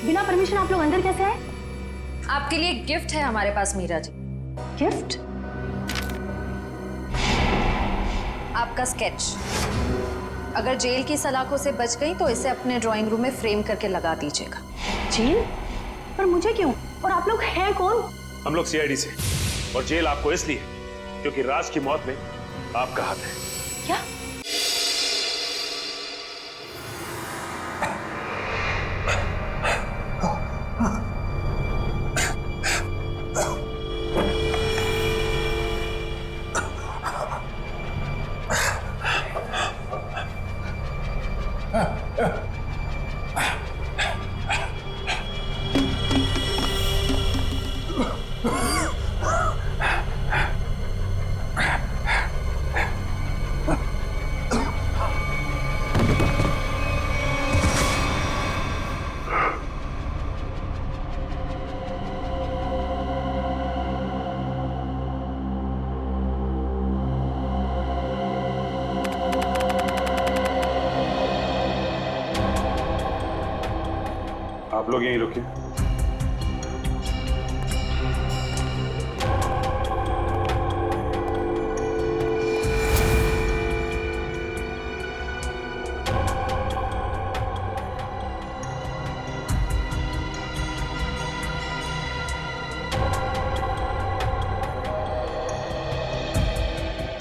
बिना परमिशन आप लोग अंदर कैसे आए? आपके लिए गिफ्ट है हमारे पास मीरा जी। गिफ्ट? आपका स्केच। अगर जेल की सलाखों से बच गई तो इसे अपने ड्राइंग रूम में फ्रेम करके लगा दीजिएगा। जेल? पर मुझे क्यों? और आप लोग हैं कौन? हम लोग सीआईडी से, और जेल आपको इसलिए क्योंकि राज की मौत में आपका हाथ है। क्या? आप लोग यहीं रुकिए।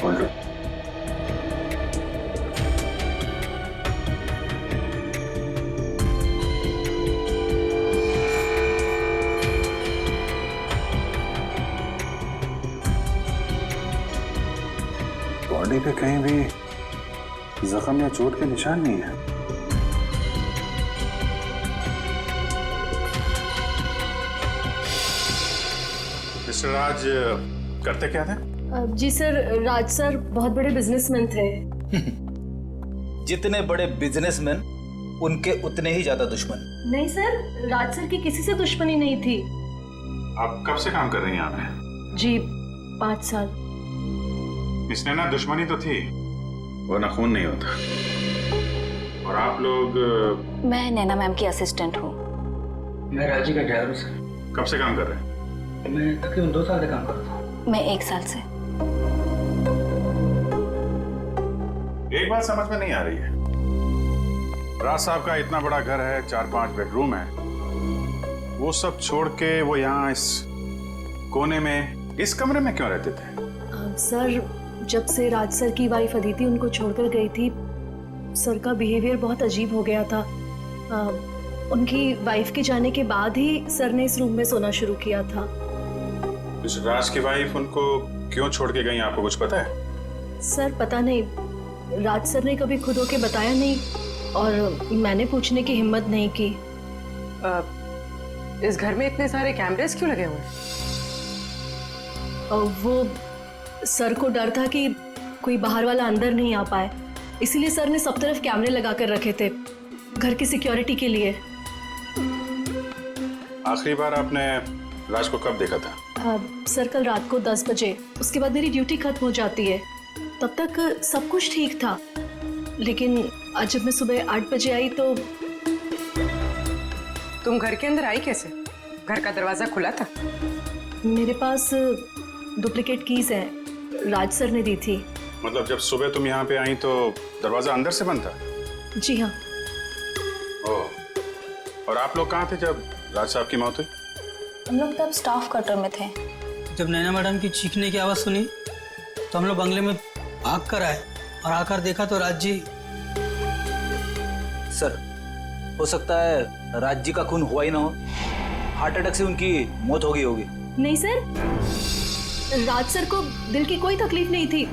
बोल रहे बॉडी पे कहीं भी जख्म या चोट के निशान नहीं है। मिस्टर राज करते क्या थे? जी सर, राज सर बहुत बड़े बिजनेसमैन थे। जितने बड़े बिजनेसमैन उनके उतने ही ज्यादा दुश्मन। नहीं सर, राज सर की किसी से दुश्मनी नहीं थी। आप कब से काम कर रहे हैं यहाँ पे? जी 5 साल। इसने ना दुश्मनी तो थी, वरना खून नहीं होता। और आप लोग मैं नैना मैम की असिस्टेंट हूँ। मैं राजी का ड्राइवर सर। कब से काम कर रहे हैं? मैं तकरीबन 2 साल से काम करता हूँ। मैं 1 साल से। एक बात समझ में नहीं आ रही है। राज साहब का इतना बड़ा घर है, 4-5 बेडरूम है, वो सब छोड़ के वो यहाँ इस कोने में इस कमरे में क्यों रहते थे? सर, जब से राज सर की वाइफ अदिति उनको छोड़कर गई थी, सर का बिहेवियर बहुत अजीब हो गया था। उनकी वाइफ के जाने के बाद ही सर ने इस रूम में सोना शुरू किया था। इस राज की वाइफ उनको क्यों छोड़ के गई, आपको कुछ पता है? सर पता नहीं, राज सर ने कभी खुद होके बताया नहीं और मैंने पूछने की हिम्मत नहीं की। इस घर में इतने सारे कैमरेस क्यों लगे हुए हैं? वो सर को डर था कि कोई बाहर वाला अंदर नहीं आ पाए, इसीलिए सर ने सब तरफ कैमरे लगा कर रखे थे, घर की सिक्योरिटी के लिए। आखिरी बार आपने राज को कब देखा था? सर कल रात को 10 बजे, उसके बाद मेरी ड्यूटी खत्म हो जाती है। तब तक सब कुछ ठीक था, लेकिन आज जब मैं सुबह 8 बजे आई तो तुम घर के अंदर आई कैसे? घर का दरवाजा खुला था? मेरे पास डुप्लीकेट कीज हैं, राज सर ने दी थी। मतलब जब सुबह तुम यहाँ पे आई तो दरवाजा अंदर से बंद था? जी हाँ। ओह, और आप लोग कहाँ थे जब राज साहब की मौत हुई? हम लोग तब स्टाफ क्वार्टर में थे। जब नैना मैडम की चीखने की आवाज़ सुनी तो हम लोग बंगले में भाग कर आए और आकर देखा तो राज जी। सर, हो सकता है राज जी का खून हुआ ही ना हो, हार्ट अटैक से उनकी मौत हो गई होगी। नहीं सर, राज सर को दिल की कोई तकलीफ नहीं थी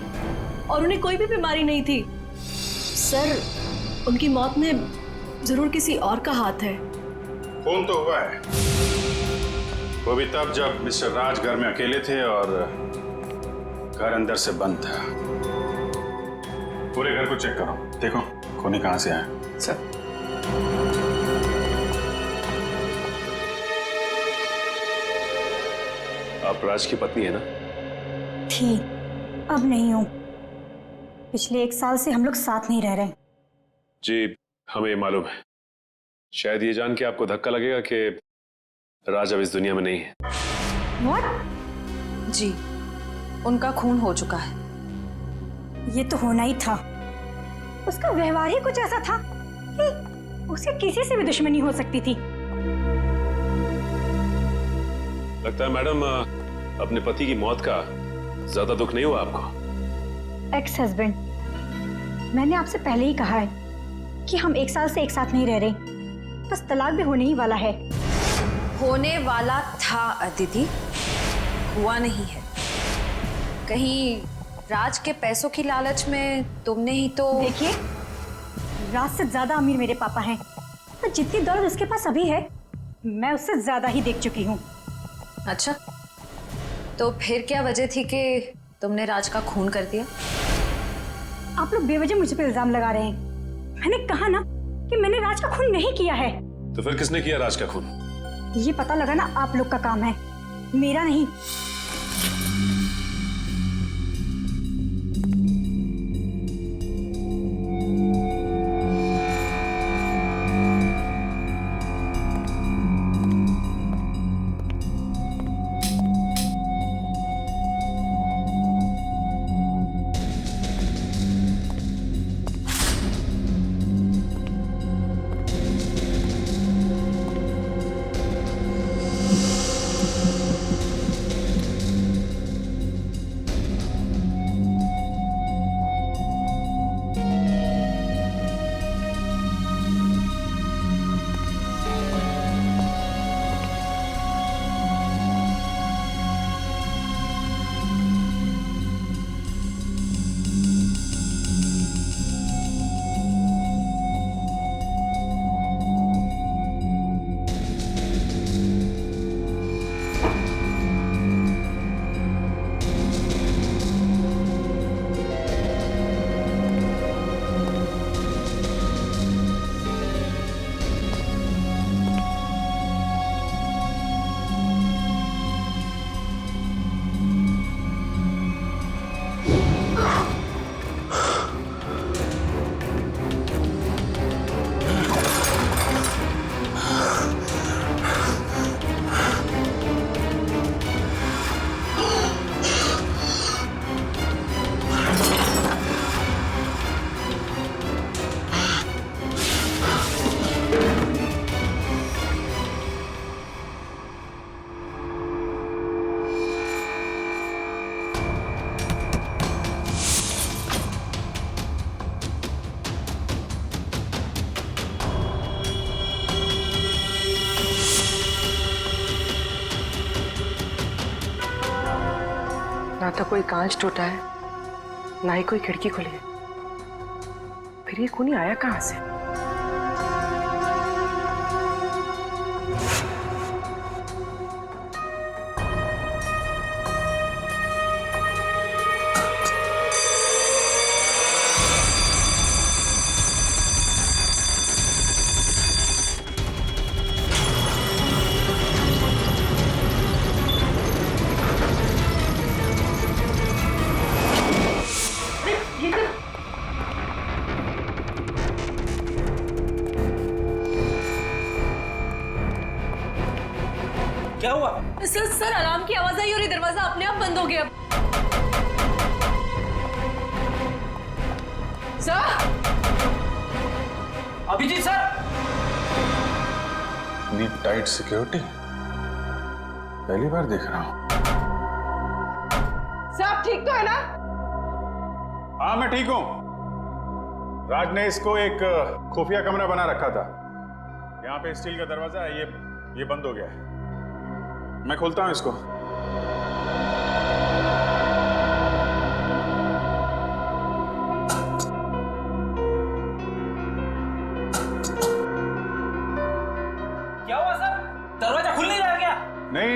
और उन्हें कोई भी बीमारी नहीं थी। सर, उनकी मौत में जरूर किसी और का हाथ है। खून तो हुआ है, वो भी तब जब मिस्टर राज घर में अकेले थे और घर अंदर से बंद था। पूरे घर को चेक करो, देखो खूनी कहाँ से आया। सर, आप राज की पत्नी है ना? थी, अब नहीं हूँ। पिछले 1 साल से हम लोग साथ नहीं रह रहे। जी हमें मालूम है। शायद ये जान के आपको धक्का लगेगा कि राज अब इस दुनिया में नहीं है। व्हाट? जी, उनका खून हो चुका है। ये तो होना ही था। उसका व्यवहार ही कुछ ऐसा था कि उसे किसी से भी दुश्मनी हो सकती थी। लगता है मैडम अपने पति की मौत का ज्यादा दुख नहीं हुआ आपको? एक्स हस्बैंड, मैंने आपसे पहले ही कहा है कि हम 1 साल से एक साथ नहीं रह रहे, बस तलाक भी होने ही वाला है। होने वाला था अदिति, हुआ नहीं है। कहीं राज के पैसों की लालच में तुमने ही तो। देखिए, राज से ज्यादा अमीर मेरे पापा हैं, तो जितनी दौलत उसके पास अभी है मैं उससे ज्यादा ही देख चुकी हूँ। अच्छा, तो फिर क्या वजह थी कि तुमने राज का खून कर दिया? आप लोग बेवजह मुझ पे इल्जाम लगा रहे हैं। मैंने कहा ना कि मैंने राज का खून नहीं किया है। तो फिर किसने किया राज का खून? ये पता लगाना आप लोग का काम है, मेरा नहीं। ना तो कोई कांच टूटा है, ना ही कोई खिड़की खुली है। फिर ये खूनी आया कहां से? क्या हुआ? सर अलार्म की आवाज आई और ये दरवाजा अपने आप बंद हो गया। सर! अभिजीत सर! इतनी टाइट सिक्योरिटी पहली बार देख रहा हूं। सब ठीक तो है ना? हाँ, मैं ठीक हूं। राज ने इसको एक खुफिया कमरा बना रखा था। यहाँ पे स्टील का दरवाजा है, ये बंद हो गया है। मैं खोलता हूं इसको। क्या हुआ सर? दरवाजा खुल नहीं रहा क्या? नहीं,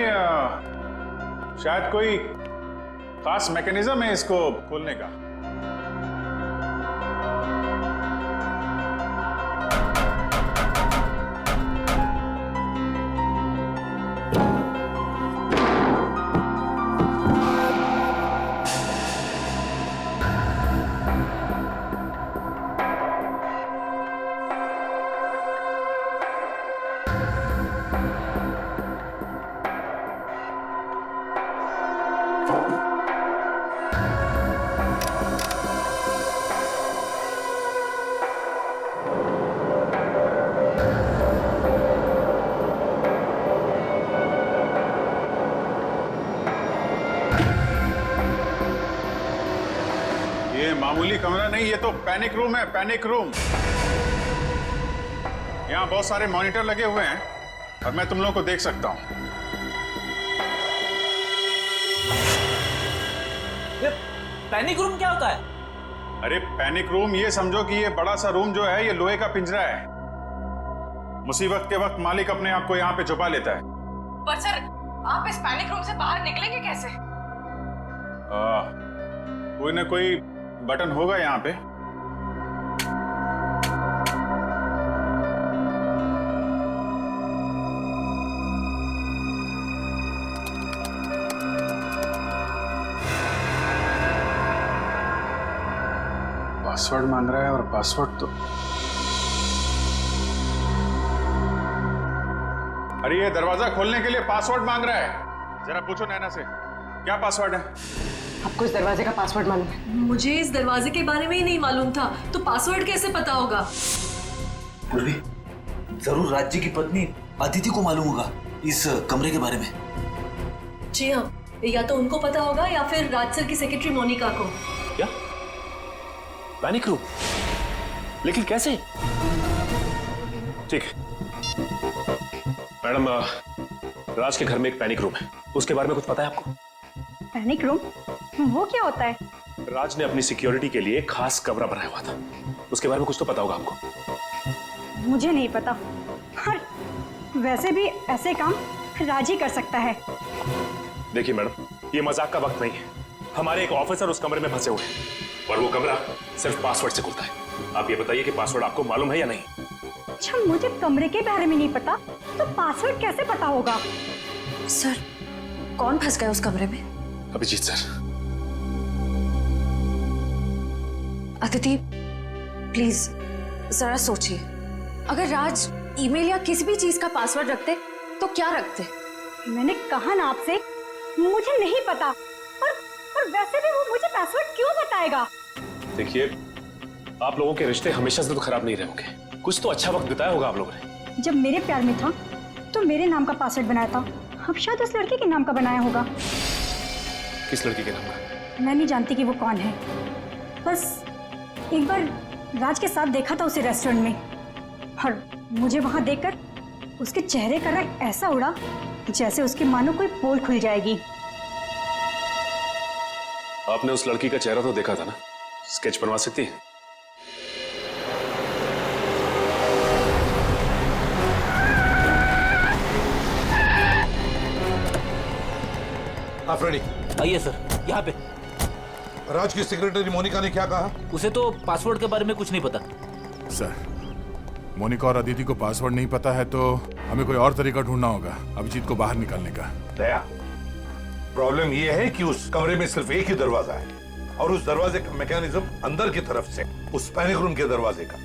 शायद कोई खास मैकेनिज्म है इसको खोलने का। मामूली कमरा नहीं, ये तो पैनिक रूम है, पैनिक रूम। यहाँ बहुत सारे मॉनिटर लगे हुए हैं और मैं तुम लोगों को देख सकता हूँ। पैनिक रूम क्या होता है? अरे पैनिक रूम ये समझो कि ये बड़ा सा रूम जो है ये लोहे का पिंजरा है। मुसीबत के वक्त मालिक अपने आप को यहाँ पे छुपा लेता है। पर सर, आप इस पैनिक रूम से बाहर निकलेंगे कैसे? कोई ना कोई बटन होगा यहाँ पे। पासवर्ड मांग रहा है और पासवर्ड तो अरे ये दरवाजा खोलने के लिए पासवर्ड मांग रहा है। जरा पूछो नैना से क्या पासवर्ड है। आपको इस दरवाजे का पासवर्ड मालूम है? मुझे इस दरवाजे के बारे में ही नहीं मालूम था, तो पासवर्ड कैसे पता होगा? पूर्वी, जरूर राज्य की पत्नी अदिति को मालूम होगा इस कमरे के बारे में। जी हाँ, या तो उनको पता होगा या फिर राज सर की सेक्रेटरी मोनिका को। क्या? Panic room? लेकिन कैसे? ठीक है मैडम, राज के घर में एक पैनिक रूम है, उसके बारे में कुछ पता है आपको? Panic room? वो क्या होता है? राज ने अपनी सिक्योरिटी के लिए खास कमरा बनाया हुआ था, उसके बारे में कुछ तो पता होगा आपको। मुझे नहीं पता। और वैसे भी ऐसे काम राज ही कर सकता है। देखिए मैडम, ये मजाक का वक्त नहीं है। हमारे एक ऑफिसर उस कमरे में फंसे हुए हैं और वो कमरा सिर्फ पासवर्ड से खुलता है। आप ये बताइए कि पासवर्ड आपको मालूम है या नहीं? अच्छा, मुझे कमरे के बारे में नहीं पता, तो पासवर्ड कैसे पता होगा? सर, कौन फंस गया उस कमरे में? अभिजीत सर। अदिति, प्लीज जरा सोचिए, अगर राज ईमेल या किसी भी चीज का पासवर्ड रखते तो क्या रखते? मैंने कहा ना आपसे, मुझे नहीं पता। और वैसे भी वो मुझे पासवर्ड क्यों बताएगा? देखिए, आप लोगों के रिश्ते हमेशा से तो खराब नहीं रहे होंगे, कुछ तो अच्छा वक्त बिताया होगा आप लोगों ने। जब मेरे प्यार में था तो मेरे नाम का पासवर्ड बनाया था, अब शायद उस लड़के के नाम का बनाया होगा। किस लड़की के नाम का? मैं नहीं जानती कि वो कौन है, बस एक बार राज के साथ देखा था उसे रेस्टोरेंट में, और मुझे वहां देखकर उसके चेहरे का रंग ऐसा उड़ा जैसे उसकी मानो कोई पोल खुल जाएगी। आपने उस लड़की का चेहरा तो देखा था ना, स्केच बनवा सकती है? आप रेडी? आइए सर, यहाँ पे। राज की सेक्रेटरी मोनिका ने क्या कहा? उसे तो पासवर्ड के बारे में कुछ नहीं पता। सर, मोनिका और अदिति को पासवर्ड नहीं पता है तो हमें कोई और तरीका ढूंढना होगा अभिजीत को बाहर निकालने का। दया, प्रॉब्लम यह है कि उस कमरे में सिर्फ एक ही दरवाजा है और उस दरवाजे का मैकेनिज्म अंदर की तरफ से उस पैनिक रूम के दरवाजे का।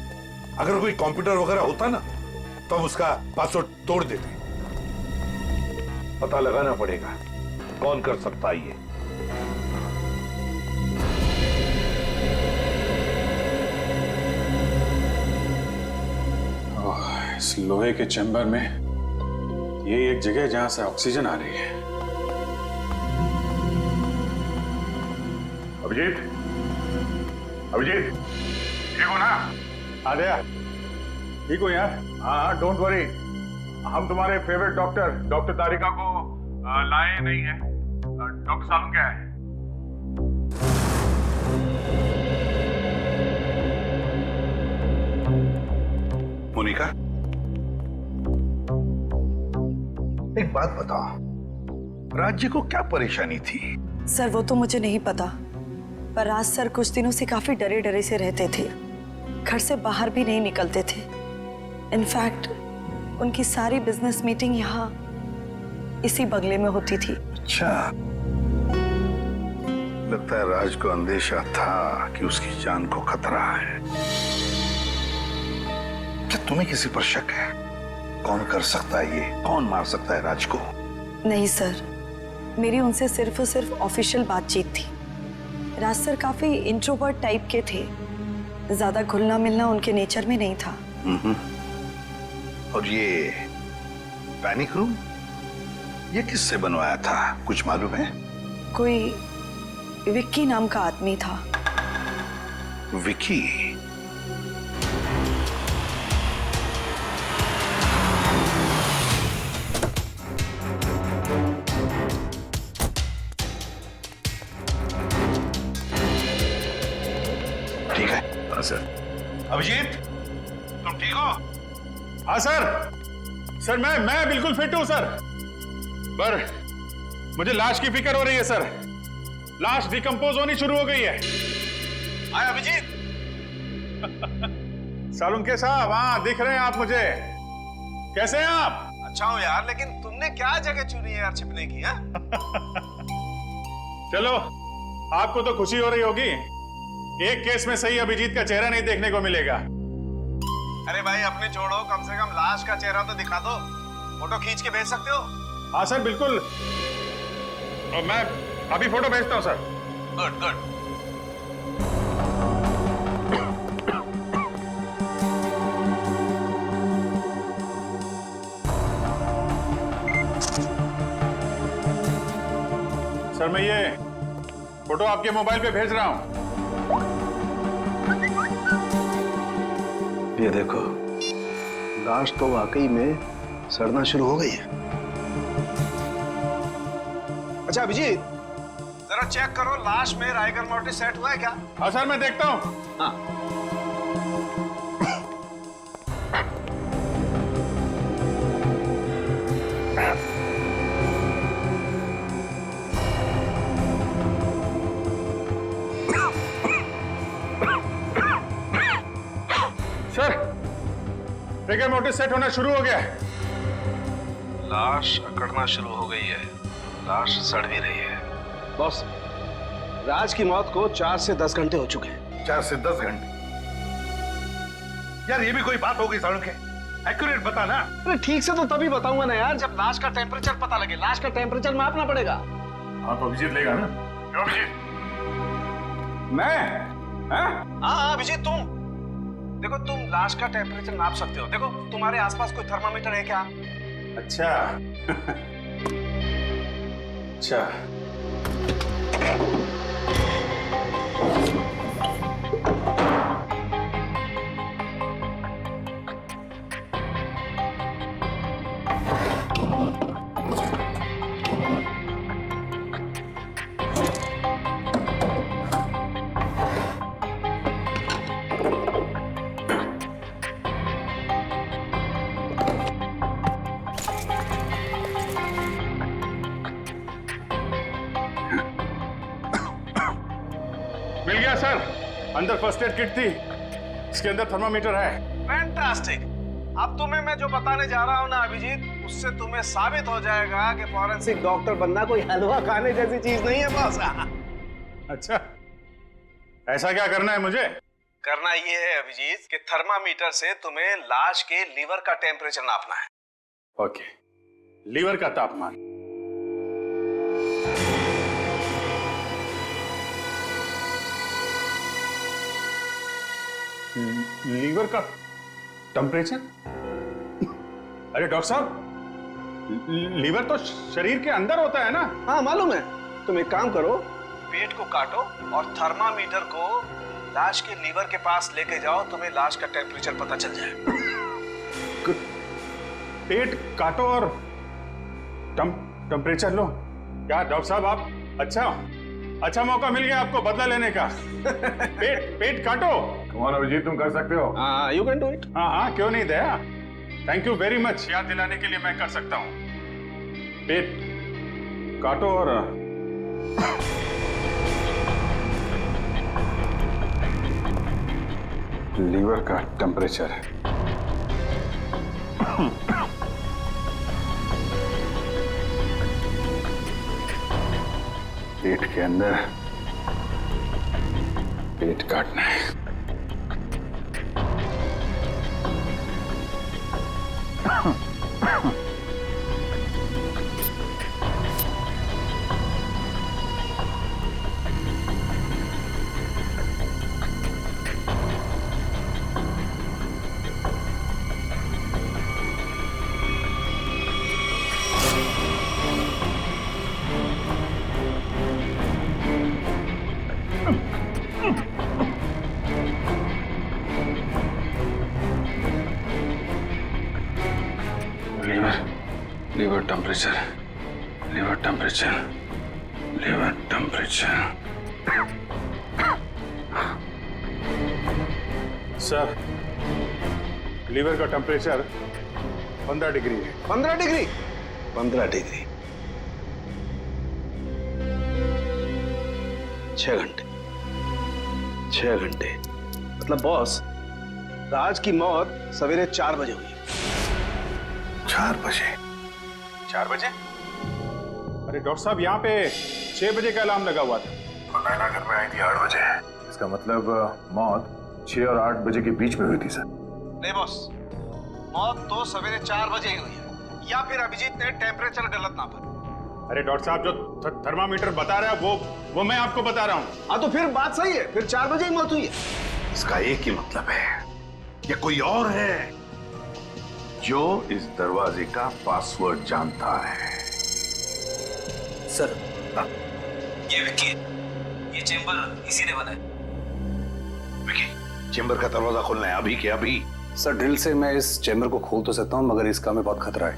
अगर कोई कंप्यूटर वगैरह होता ना तो हम उसका पासवर्ड तोड़ देते। पता लगाना पड़ेगा कौन कर सकता है ये। इस लोहे के चैम्बर में ये एक जगह है जहां से ऑक्सीजन आ रही है। अभिजीत, अभिजीत, ठीक हो ना? आ गया। ठीक हो यार? हाँ, डोंट वरी, हम तुम्हारे फेवरेट डॉक्टर तारिका को लाए नहीं है। डॉक्टर सालम क्या है? मोनिका, एक बात बताओ, राज्य को क्या परेशानी थी? सर, वो तो मुझे नहीं पता, पर राज सर कुछ दिनों से काफी डरे डरे से रहते थे, घर से बाहर भी नहीं निकलते थे। इनफैक्ट उनकी सारी बिजनेस मीटिंग यहाँ इसी बंगले में होती थी। अच्छा, लगता है राज को अंदेशा था कि उसकी जान को खतरा है। क्या तुम्हें किसी पर शक है? कौन कर सकता है ये? कौन मार सकता है राज को? नहीं सर, मेरी उनसे सिर्फ और सिर्फ ऑफिशियल बातचीत थी। राज सर काफी इंट्रोवर्ट टाइप के थे, ज्यादा घुलना मिलना उनके नेचर में नहीं था। और ये पैनिक रूम, ये किससे बनवाया था, कुछ मालूम है? कोई विक्की नाम का आदमी था। विकी। ठीक है। हाँ सर। अभिजीत, तुम ठीक हो? हाँ सर। सर मैं बिल्कुल फिट हूं सर। पर मुझे लाश की फिक्र हो रही है सर। लाश डिकम्पोज होनी शुरू हो गई है। आए अभिजीत। सालुंके साहब, हाँ दिख रहे हैं आप मुझे। कैसे हैं आप? अच्छा हो यार, लेकिन तुमने क्या जगह चुनी है यार छिपने की? है चलो, आपको तो खुशी हो रही होगी। एक केस में सही अभिजीत का चेहरा नहीं देखने को मिलेगा। अरे भाई अपने छोड़ो, कम से कम लाश का चेहरा तो दिखा दो। फोटो खींच के भेज सकते हो? हाँ सर बिल्कुल। और मैं अभी फोटो भेजता हूँ सर। Good good. सर मैं ये फोटो आपके मोबाइल पे भेज रहा हूँ। ये देखो, लाश तो वाकई में सड़ना शुरू हो गई है। अच्छा अभिजीत, जरा चेक करो लाश में राइगर मोर्टिस सेट हुआ है क्या? हाँ सर मैं देखता हूँ। हाँ। सर राइगर मोर्टिस सेट होना शुरू हो गया है। लाश अकड़ना शुरू हो गई है, लाश सड़ भी रही है। बॉस, राज की मौत को 4 से 10 घंटे हो चुके हैं। 4 से 10 घंटे? यार ये भी कोई बात हो गई सालुंके? एक्यूरेट बता ना। अरे ठीक से तो तभी बताऊंगा ना यार, जब लाश का टेम्परेचर पता लगे। लाश का टेम्परेचर मापना पड़ेगा। हाँ तो अभिजीत लेगा ना? क्यों अभिजीत? मैं? हाँ अभिजीत, तुम देखो, तुम लाश का टेम्परेचर नाप सकते हो। देखो तुम्हारे आसपास कोई थर्मामीटर है क्या? अच्छा। अच्छा। मिल गया सर। अंदर फर्स्ट एड किट थी, इसके अंदर थर्मामीटर है। फैंटास्टिक। अब तुम्हें मैं जो बताने जा रहा हूँ ना अभिजीत, उससे तुम्हें साबित हो जाएगा कि फॉरेंसिक डॉक्टर बनना कोई हलवा खाने जैसी चीज नहीं है बॉस। अच्छा, ऐसा क्या करना है मुझे? करना ये है अभिजीत कि थर्मामीटर से तुम्हें लाश के लीवर का टेम्परेचर नापना है। ओके, लीवर का तापमान। लीवर का टेम्परेचर? अरे डॉक्टर साहब, लीवर तो शरीर के अंदर होता है ना? हाँ मालूम है। तुम एक काम करो, पेट को काटो और थर्मामीटर को लाश के लीवर के पास लेके जाओ, तुम्हें लाश का टेम्परेचर पता चल जाएगा। पेट काटो और टेम्परेचर लो? क्या डॉक्टर साहब आप अच्छा मौका मिल गया आपको बदला लेने का। पेट काटो। कौन अभिजीत, तुम कर सकते हो? हाँ, यू कैन डू इट। हाँ क्यों नहीं दया। थैंक यू वेरी मच, याद दिलाने के लिए मैं कर सकता हूँ। पेट काटो और लीवर का टेम्परेचर है। पेट के अंदर पेट काटना है। Liver temperature, liver temperature, liver temperature. Sir, liver का टेम्परेचर 15 डिग्री है। 15 डिग्री? 15 डिग्री। 6 घंटे। 6 घंटे मतलब बॉस, राज की मौत सवेरे 4 बजे हुई। 4 बजे? 4 बजे? अरे डॉक्टर साहब, यहाँ पे 6 बजे का अलार्म लगा हुआ था। नैना घर में आई थी 8 बजे। इसका मतलब मौत 6 और 8 बजे के बीच में हुई थी सर। नहीं बॉस, मौत तो सवेरे 4 बजे ही हुई है, या फिर अभिजीत ने टेम्परेचर गलत नापा। अरे डॉक्टर साहब, जो थर्मामीटर बता रहा है वो मैं आपको बता रहा हूँ। हाँ तो फिर बात सही है, फिर 4 बजे ही मौत हुई है। इसका एक ही मतलब है, ये कोई और है जो इस दरवाजे का पासवर्ड जानता है। सर, ये विक्की है। ये चेंबर इसी ने बनाया। विक्की, चेंबर का दरवाजा खोलना है अभी के अभी। सर, ड्रिल से मैं इस चैम्बर को खोल तो सकता हूँ, मगर इस काम में बहुत खतरा है।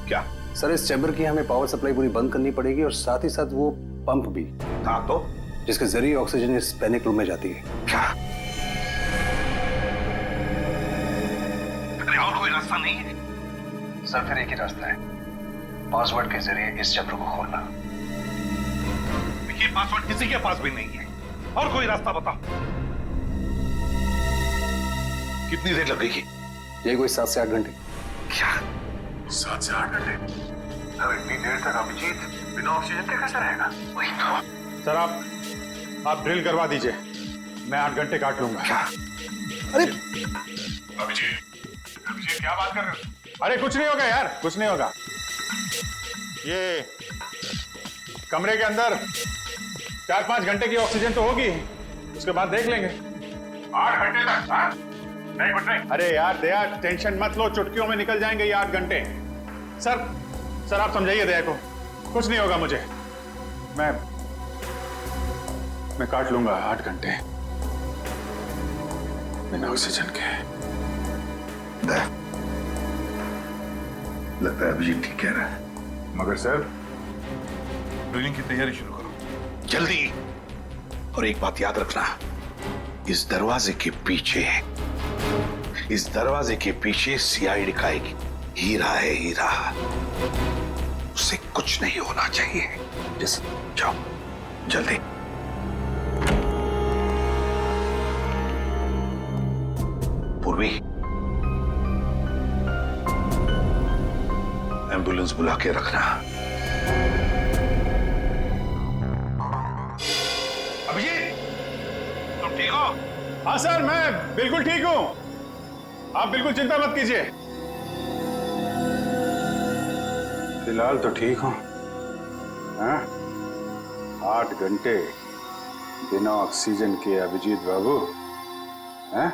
क्या? सर, इस चैम्बर की हमें पावर सप्लाई पूरी बंद करनी पड़ेगी और साथ ही साथ वो पंप भी। हाँ तो? जिसके जरिए ऑक्सीजन इस पैनिक रूम में जाती है। क्या? अरे और कोई रास्ता नहीं है? सर, फिर एक ही रास्ता है, पासवर्ड के जरिए इस चैम्बर को खोलना। ये पासवर्ड किसी के पास भी नहीं है, और कोई रास्ता बता। कितनी देर लगेगी? ये कोई 7 से 8 घंटे। क्या? 7 से 8 घंटे? अब इतनी देर तक अभिजीत बिना ऑक्सीजन के कैसे रहेगा? वही तो। सर, आप ड्रिल करवा दीजिए, मैं 8 घंटे काट लूंगा। क्या? अरे अभिजीत क्या बात कर रहे हो? अरे कुछ नहीं होगा यार, कुछ नहीं होगा। ये कमरे के अंदर 4-5 घंटे की ऑक्सीजन तो होगी, उसके बाद देख लेंगे। 8 घंटे तक? हाँ? नहीं कुछ नहीं। अरे यार दया, टेंशन मत लो, चुटकियों में निकल जाएंगे ये 8 घंटे। सर आप समझाइए दया को, कुछ नहीं होगा मुझे। मैं काट लूंगा 8 घंटे बिना ऑक्सीजन के। लगता है अभिजीत ठीक कह रहा है, मगर सर, ड्रिलिंग की तैयारी शुरू करो जल्दी। और एक बात याद रखना, इस दरवाजे के पीछे सीआईडी का एक हीरा है, हीरा। उससे कुछ नहीं होना चाहिए। जाओ जल्दी। पूर्वी, एम्बुलेंस बुला के रखना। अभिजीत, तुम ठीक हो? हाँ सर, मैं बिल्कुल ठीक हूं, आप बिल्कुल चिंता मत कीजिए। फिलहाल तो ठीक हूं। हाँ? 8 घंटे बिना ऑक्सीजन के अभिजीत बाबू। हाँ?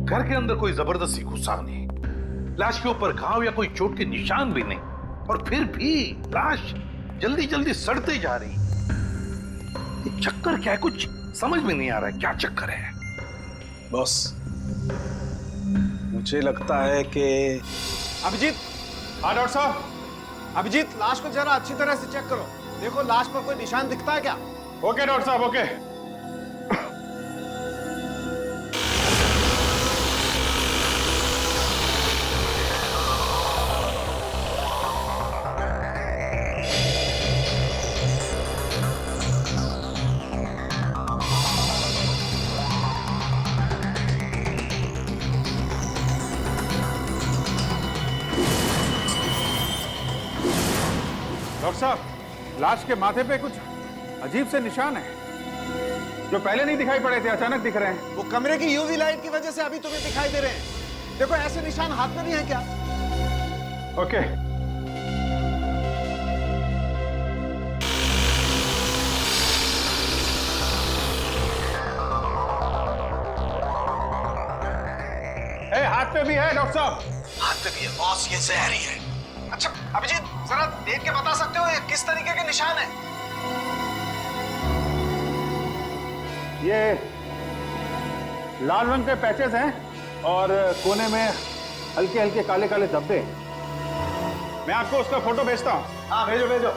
घर के अंदर कोई जबरदस्ती घुसा नहीं, लाश के ऊपर घाव या कोई चोट के निशान भी नहीं, और फिर भी लाश जल्दी जल्दी सड़ते जा रही। ये चक्कर क्या है? कुछ समझ में नहीं आ रहा है, क्या चक्कर है? बॉस, मुझे लगता है कि अभिजीत। हाँ डॉक्टर साहब। अभिजीत, लाश को जरा अच्छी तरह से चेक करो, देखो लाश पर कोई निशान दिखता है क्या? ओके डॉक्टर साहब, ओके। डॉक्टर साहब, लाश के माथे पे कुछ अजीब से निशान है जो पहले नहीं दिखाई पड़े थे, अचानक दिख रहे हैं। वो कमरे की यूवी लाइट की वजह से अभी तुम्हें दिखाई दे रहे हैं। देखो ऐसे निशान हाथ में भी हैं क्या? ओके। पे भी है डॉक्टर साहब। हाथ पे भी है बॉस, ये जहर ही है। अच्छा अभिजीत, जरा देख के बता सकते हो ये किस तरीके के निशान है? ये लाल रंग के पैचेस हैं और कोने में हल्के हल्के काले काले धब्बे। मैं आपको उसका फोटो भेजता हूँ। हाँ भेजो भेजो।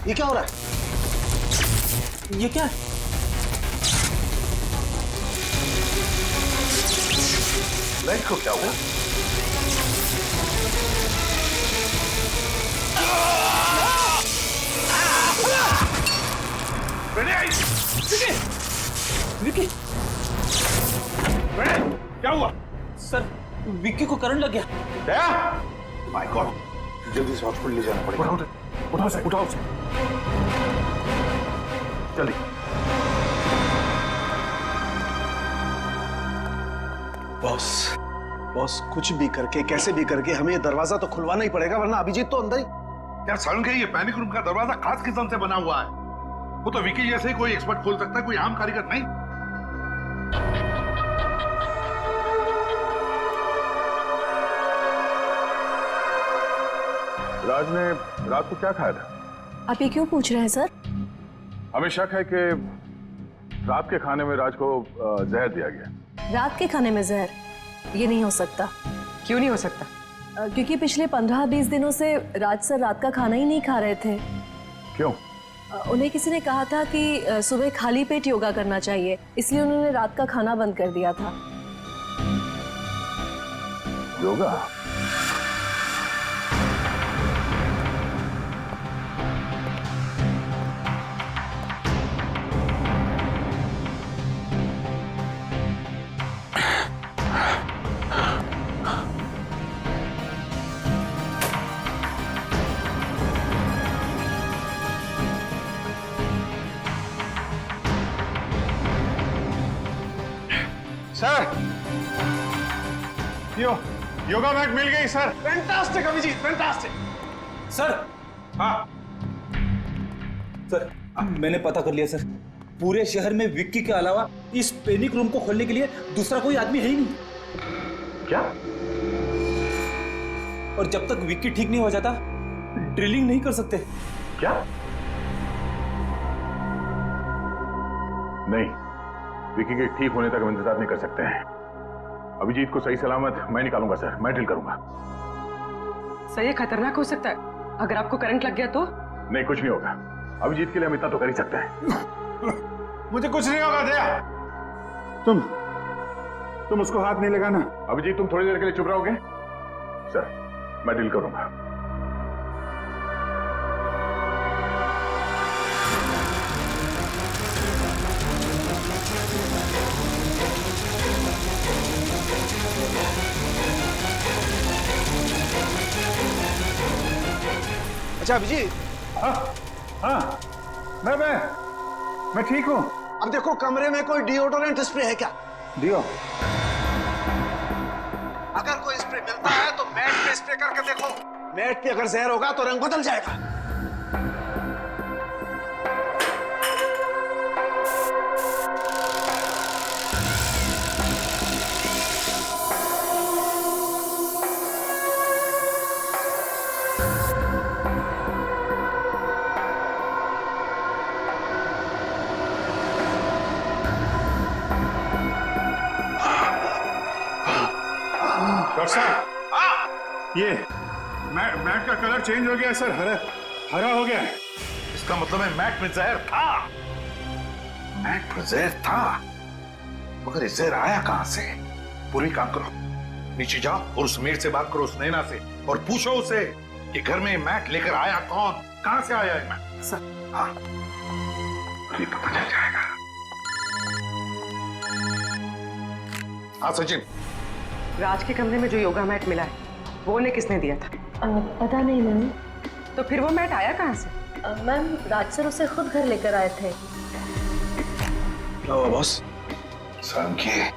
ये क्या हो रहा है? ये क्या है? लाइट को क्या हुआ? विक्की, क्या हुआ? सर विक्की को करंट लग गया। दया, माय गॉड, जल्दी से हॉस्पिटल ले जाना पड़ेगा। उठाओ उसे, उठाओ उसे। जल्दी। बॉस बॉस, कुछ भी करके कैसे भी करके हमें ये दरवाजा तो खुलवाना ही पड़ेगा, वरना अभिजीत तो अंदर ही। यार सारुण के ये पैनिक रूम का दरवाजा खास किस्म से बना हुआ है। वो तो विकी जैसे ही कोई एक्सपर्ट खोल सकता है, कोई आम कारीगर नहीं। राज ने रात को क्या खाया था? आप ये क्यों पूछ रहे हैं सर? हमें शक है कि रात के खाने में राज को जहर दिया गया। रात के खाने में जहर? ये नहीं हो सकता। क्यों नहीं हो सकता? क्योंकि पिछले 15-20 दिनों से राज सर रात का खाना ही नहीं खा रहे थे। क्यों? उन्हें किसी ने कहा था कि सुबह खाली पेट योगा करना चाहिए, इसलिए उन्होंने रात का खाना बंद कर दिया था। योगा? सर, योगा मैट मिल गई sir. Fantastic Abhijit, fantastic. Sir, हाँ सर मैंने पता कर लिया सर। पूरे शहर में विक्की के अलावा इस पैनिक रूम को खोलने के लिए दूसरा कोई आदमी है ही नहीं। क्या? और जब तक विक्की ठीक नहीं हो जाता ड्रिलिंग नहीं कर सकते। क्या? नहीं, विकी के ठीक होने तक हम इंतजार नहीं कर सकते हैं। अभिजीत को सही सलामत मैं निकालूंगा सर, मैं ड्रिल करूंगा। सर ये खतरनाक हो सकता है, अगर आपको करंट लग गया तो? नहीं, कुछ नहीं होगा। अभिजीत के लिए हम इतना तो कर ही सकते हैं। मुझे कुछ नहीं होगा दया। तुम उसको हाथ नहीं लगाना। अभिजीत तुम थोड़ी देर के लिए चुप रहोगे? सर मैं ड्रिल करूंगा। अच्छा अभिजीत। हाँ हाँ, मैं ठीक हूँ। अब देखो कमरे में कोई डिओडोरेंट स्प्रे है क्या? दियो। अगर कोई स्प्रे मिलता है तो मैट पे स्प्रे करके देखो। मैट पे अगर जहर होगा तो रंग बदल जाएगा। डॉक्टर साहब, ये मैट का कलर चेंज हो गया सर, हरा हो गया है। इसका मतलब है मैट में जहर था। मैट में जहर था, मगर ये जहर आया कहां से? पूरी काम करो, नीचे जाओ और उस मेड से बात करो, उस नैना से, और पूछो उसे कि घर में मैट लेकर आया कौन, कहां से आया है मैट। सर हाँ, ये पता चल जाएगा। हाँ सचिन, राज के कमरे में जो योगा मैट मिला है वो उन्हें किसने दिया था? पता नहीं मैम। तो फिर वो मैट आया कहाँ से? मैम राज सर उसे खुद घर लेकर आए थे। क्या हुआ बॉस? संख्य,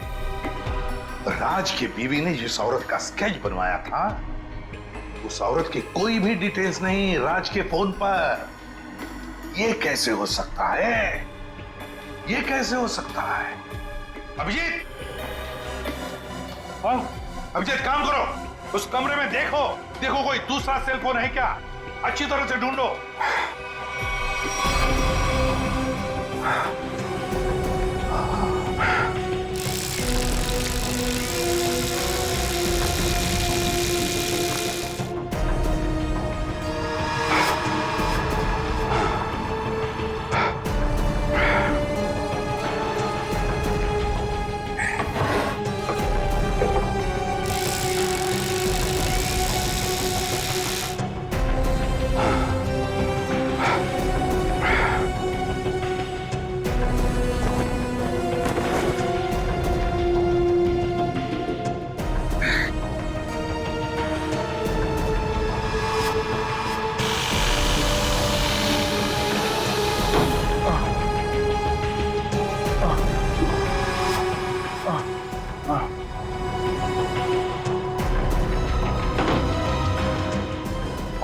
राज की बीवी ने जिस औरत का स्केच बनवाया था उस औरत की कोई भी डिटेल्स नहीं राज के फोन पर। ये कैसे हो सकता है? ये कैसे हो सकता है? अभिजीत, हाँ अभिजीत, काम करो, उस कमरे में देखो कोई दूसरा सेल फोन है क्या, अच्छी तरह से ढूंढो।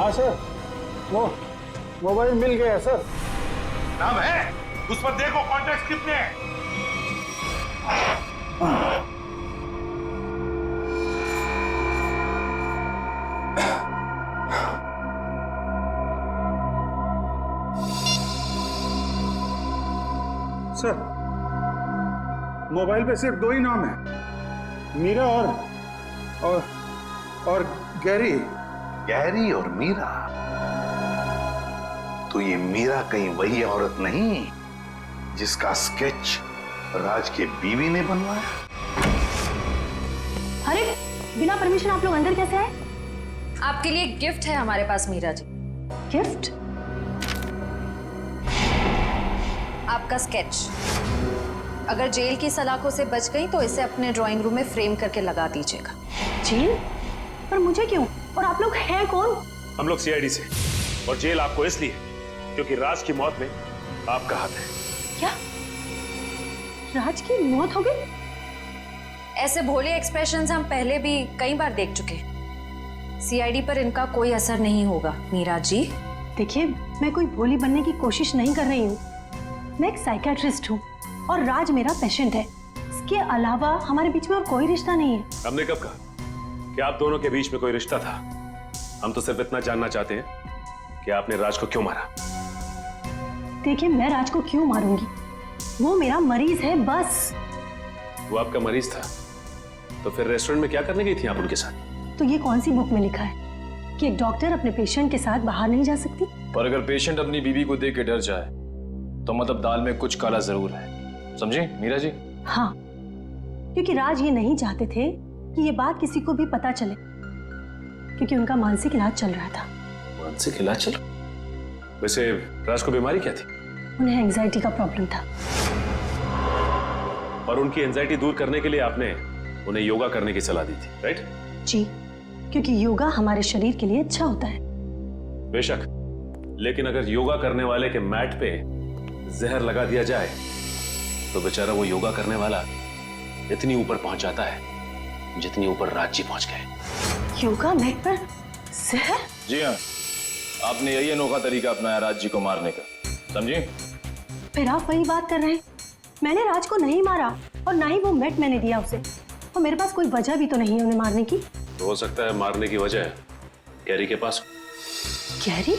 हाँ सर, वो मोबाइल मिल गया सर। नाम है उस पर, देखो कॉन्टैक्ट कितने हैं। सर, मोबाइल पे सिर्फ 2 ही नाम है, मीरा और गैरी। गैरी और मीरा? तो ये मीरा कहीं वही औरत नहीं जिसका स्केच राज के बीवी ने बनवाया? अरे बिना परमिशन आप लोग अंदर कैसे आए? आपके लिए गिफ्ट है हमारे पास मीरा जी। गिफ्ट? आपका स्केच। अगर जेल की सलाखों से बच गई तो इसे अपने ड्राइंग रूम में फ्रेम करके लगा दीजिएगा। जेल? पर मुझे क्यों? और आप लोग हैं कौन? हम लोग सीआईडी से, और जेल आपको इसलिए क्योंकि राज की मौत में आपका हाथ है। क्या? राज की मौत हो गई? ऐसे भोले एक्सप्रेशंस हम पहले भी कई बार देख चुके हैं। सीआईडी पर इनका कोई असर नहीं होगा मीरा जी। देखिए, मैं कोई भोली बनने की कोशिश नहीं कर रही हूँ। मैं एक साइकियाट्रिस्ट हूँ और राज मेरा पेशेंट है। इसके अलावा हमारे बीच में और कोई रिश्ता नहीं है। हमने कब कहा कि आप दोनों के बीच में कोई रिश्ता था? हम तो सिर्फ इतना जानना चाहते हैं कि आपने राज को क्यों मारा। देखिए, मैं राज को क्यों मारूंगी? वो मेरा मरीज है, बस। वो आपका मरीज था तो फिर रेस्टोरेंट में क्या करने गई थी आप उनके साथ? तो ये कौन सी बुक में लिखा है कि एक डॉक्टर अपने पेशेंट के साथ बाहर नहीं जा सकती? पर अगर पेशेंट अपनी बीवी को देख के डर जाए तो मतलब दाल में कुछ काला जरूर है, समझे मीरा जी? हाँ, क्योंकि राज ये नहीं चाहते थे कि ये बात किसी को भी पता चले, क्योंकि उनका मानसिक इलाज चल रहा था। मानसिक इलाज चल? वैसे राज को बीमारी क्या थी? उन्हें एंजाइटी का प्रॉब्लम था। और उनकी एंजाइटी दूर करने के लिए आपने उन्हें योगा करने की सलाह दी थी, राइट? जी, क्योंकि योगा हमारे शरीर के लिए अच्छा होता है। बेशक, लेकिन अगर योगा करने वाले के मैट पे जहर लगा दिया जाए तो बेचारा वो योगा करने वाला इतनी ऊपर पहुंच जाता है जितनी ऊपर राज जी पहुंच गए। योगा मैट पर जहर? जी हाँ, आपने यही अनोखा तरीका अपनाया राज जी को मारने का, समझे? फिर आप वही बात कर रहे हैं। मैंने राज को नहीं मारा और ना ही वो मैट मैंने दिया उसे, और मेरे पास कोई वजह भी तो नहीं है उन्हें मारने की। तो हो सकता है मारने की वजह गैरी के पास। गैरी?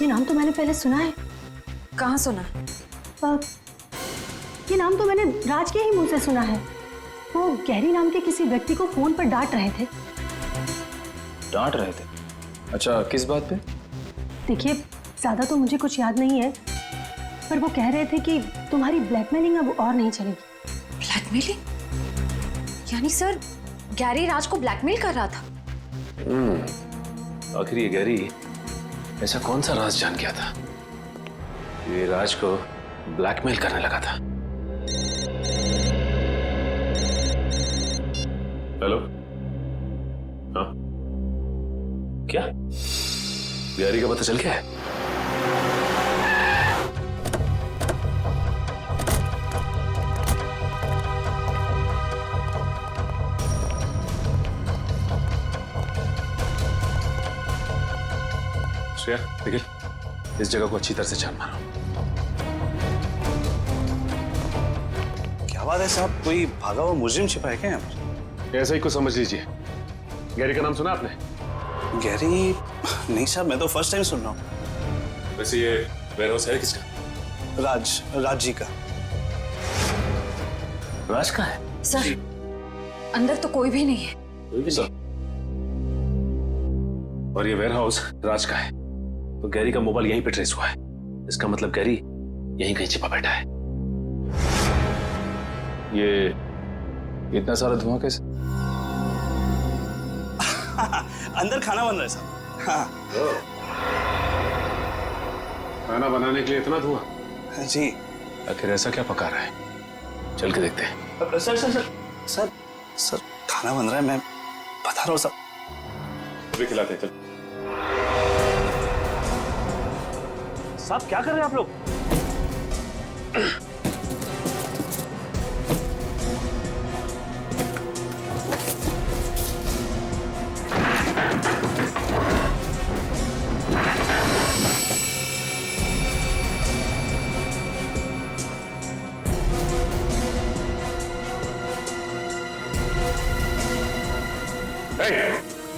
ये नाम तो मैंने पहले सुना है। कहाँ सुना? ये नाम तो मैंने राज के ही मुंह से सुना है। वो गैरी नाम के किसी व्यक्ति को फोन पर डांट रहे थे। डांट रहे थे? अच्छा, किस बात पे? देखिए, ज्यादा तो मुझे कुछ याद नहीं है, पर वो कह रहे थे कि तुम्हारी ब्लैकमेलिंग अब और नहीं चलेगी। ब्लैकमेलिंग? यानी सर गैरी राज को ब्लैकमेल कर रहा था? आखिर ये गैरी ऐसा कौन सा राज जान गया था ये राज को ब्लैकमेल करने लगा था? हेलो? हाँ, क्या गैरी का पता चल गया है? श्रेया, निखिल, इस जगह को अच्छी तरह से छान मारो। क्या बात है साहब, कोई भागा हुआ मुजरिम छिपा है क्या यहाँ पर? ऐसा ही कुछ समझ लीजिए। गैरी का नाम सुना आपने? गैरी? नहीं साहब, मैं तो फर्स्ट टाइम सुन रहा हूँ। वैसे ये वेयरहाउस है किसका? राज जी का। राज का है? सर, अंदर तो कोई भी नहीं है। कोई भी नहीं। और ये वेयरहाउस राज का है, तो गैरी का मोबाइल यहीं पे ट्रेस हुआ है। इसका मतलब गैरी यहीं कहीं छिपा बैठा है। ये इतना सारा धुआं कैसे? अंदर खाना बन रहा है साहब। हाँ। खाना बनाने के लिए इतना धुआं? जी। आखिर ऐसा क्या पका रहा है? चल के देखते हैं। Sir sir sir sir sir खाना बन रहा है, मैं बता रहा हूँ साहब। अभी खिलाते हैं, चल। साहब क्या कर रहे हैं आप लोग?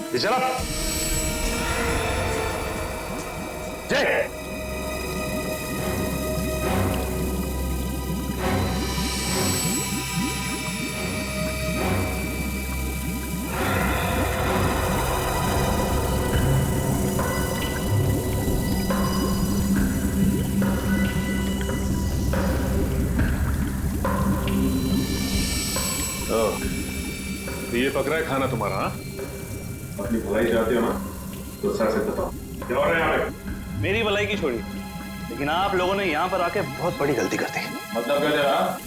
ये चला जय। तो ये पक रहा है खाना तुम्हारा? हाँ, अपनी भलाई चाहते हो ना, तो सर से बताओ क्या हो रहा है यहाँ पे? मेरी भलाई की छोड़ी, लेकिन आप लोगों ने यहाँ पर आके बहुत बड़ी गलती कर दी। मतलब क्या जरा?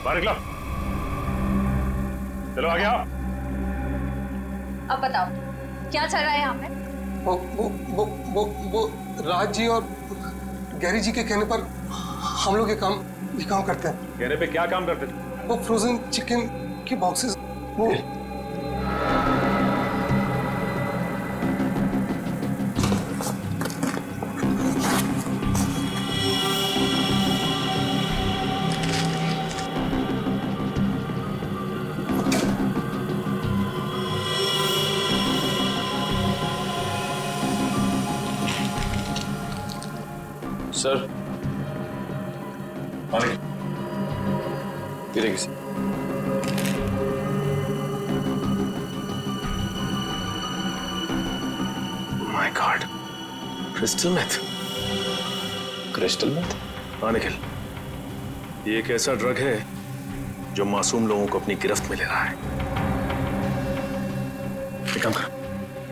बाहर निकलो, चलो आगे आओ। अब बताओ क्या चल रहा है यहाँ पे? वो राज जी और गैरी जी के कहने पर हम लोग ये काम करते हैं। कहने पे क्या काम करते थे? वो फ्रोजन चिकन के बॉक्सेस, वो सर पानी गिरेगी sir. My god, crystal meth. Crystal meth? हाँ निखिल, ये एक ऐसा ड्रग है जो मासूम लोगों को अपनी गिरफ्त में ले रहा है। एक काम कर,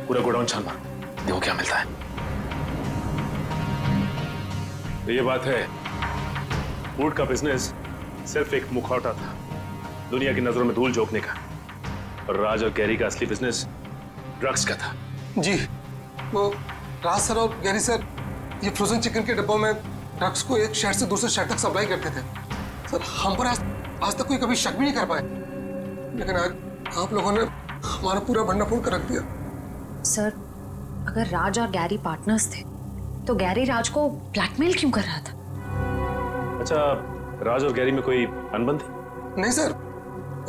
पूरा गोडाउन छान मार, देखो क्या मिलता है। तो ये बात है, फूड का बिजनेस सिर्फ एक मुखौटा था दुनिया की नजरों में धूल झोंकने का, और राज और गैरी का असली बिजनेस ड्रग्स का था। जी, वो राज सर और गैरी सर ये फ्रोजन चिकन के डिब्बों में ड्रग्स को एक शहर से दूसरे शहर तक सप्लाई करते थे। सर हम पर आज तक कोई कभी शक भी नहीं कर पाए, लेकिन आज आप लोगों ने हमारा पूरा भंडाफोड़ कर रख दिया। सर, अगर राज और गैरी पार्टनर्स थे तो गैरी राज को ब्लैकमेल क्यों कर रहा था? अच्छा, राज और गैरी में कोई अनबन थी? नहीं सर,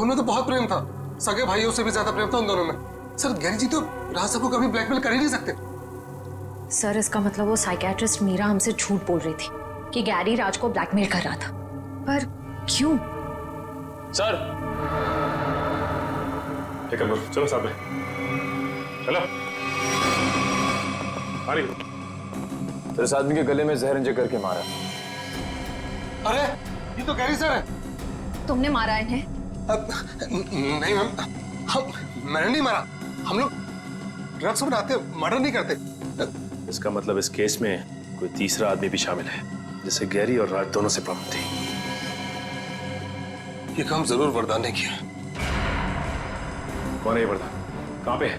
उनमें तो बहुत प्रेम था, सगे भाइयों से भी ज्यादा प्रेम था उन दोनों में। सर गैरी जी तो राज सर को कभी ब्लैकमेल कर ही नहीं सकते। सर इसका मतलब वो साइकियाट्रिस्ट मीरा हमसे झूठ बोल रही थी कि गैरी राज को ब्लैकमेल कर रहा था, पर क्यों? सर ठीक है, चलो साथ में चलो। अरे तो इस आदमी के गले में जहर इंजेक्ट करके मारा। अरे ये तो गैरी सर है। तुमने मारा इन्हें? नहीं मैम, मैंने नहीं मारा। हम लोग ड्रग्स बनाते, मर्डर नहीं करते। इसका मतलब इस केस में कोई तीसरा आदमी भी शामिल है, जिसे गैरी और राज दोनों से प्रॉब्लम थी। ये काम जरूर वरदान ने किया। कौन है ये वरदान? कहाँ पे है?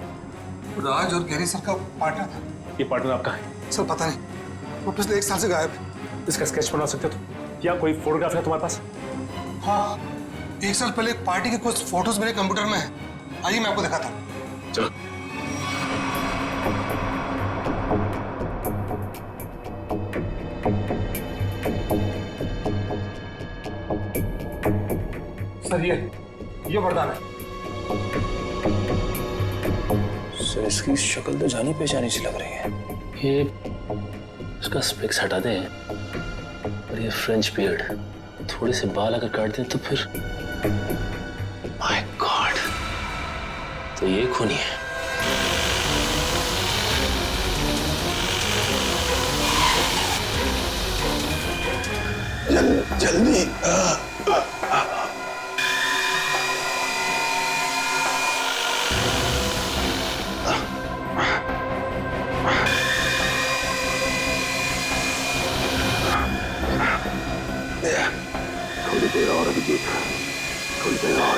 राज और गैरी सर का पार्टनर था। ये पार्टनर आपका है? सर पता नहीं, वो पिछले 1 साल से गायब है। इसका स्केच बना सकते हो तुम? या कोई फोटोग्राफ है तुम्हारे पास? हाँ, 1 साल पहले एक पार्टी के कुछ फोटोज मेरे कंप्यूटर में है। आइए मैं आपको दिखाता हूँ। चलो। सर ये वरदान है। सर इसकी शक्ल तो जानी पहचानी सी लग रही है। ये इसका स्पेक्स हटा दें और ये फ्रेंच बियर्ड, थोड़े से बाल अगर काट दें तो फिर माय गॉड, तो ये खूनी है। जल्दी थोड़ी देर और अभिजीत, थोड़ी देर और।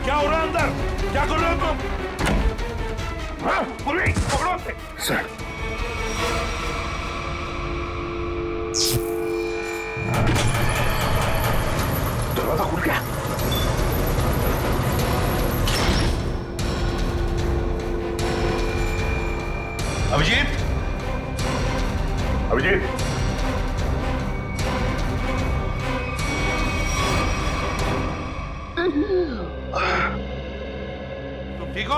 क्या हो रहा है अंदर? क्या कर रहे हो तुम? हाँ, पुलिस पकड़ो से। सर दरवाजा खुल गया। अभिजीत, अभिजीत, तुम ठीक हो?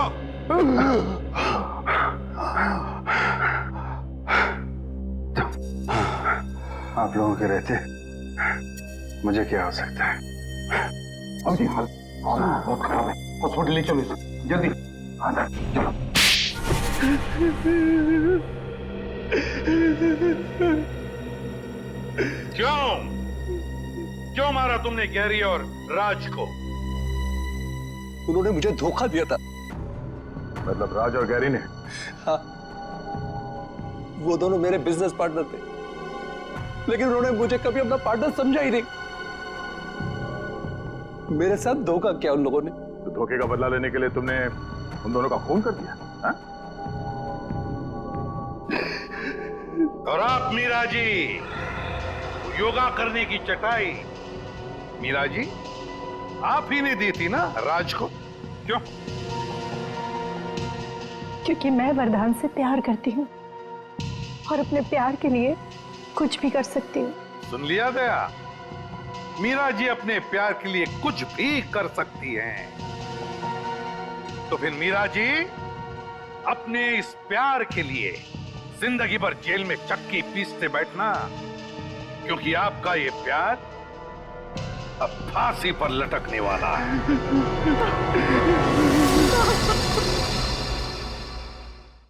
आप लोगों के रहते मुझे क्या हो सकता है? अभिजीत बहुत खराब है, हॉस्पिटल ले चलो जल्दी। हाँ सर चलो। क्यों मारा तुमने गैरी और राज को? उन्होंने मुझे धोखा दिया था। मतलब राज और गैरी ने? हाँ, वो दोनों मेरे बिजनेस पार्टनर थे, लेकिन उन्होंने मुझे कभी अपना पार्टनर समझा ही नहीं। मेरे साथ धोखा किया उन लोगों ने। तो धोखे का बदला लेने के लिए तुमने उन दोनों का खून कर दिया? हा? और आप मीरा जी, योगा करने की चटाई मीरा जी आप ही ने दी थी ना राज को? क्यों? क्योंकि मैं वरदान से प्यार करती हूँ और अपने प्यार के लिए कुछ भी कर सकती हूँ। सुन लिया गया? मीरा जी अपने प्यार के लिए कुछ भी कर सकती हैं। तो फिर मीरा जी अपने इस प्यार के लिए जिंदगी भर जेल में चक्की पीसते बैठना, क्योंकि आपका ये प्यार अब फांसी पर लटकने वाला है।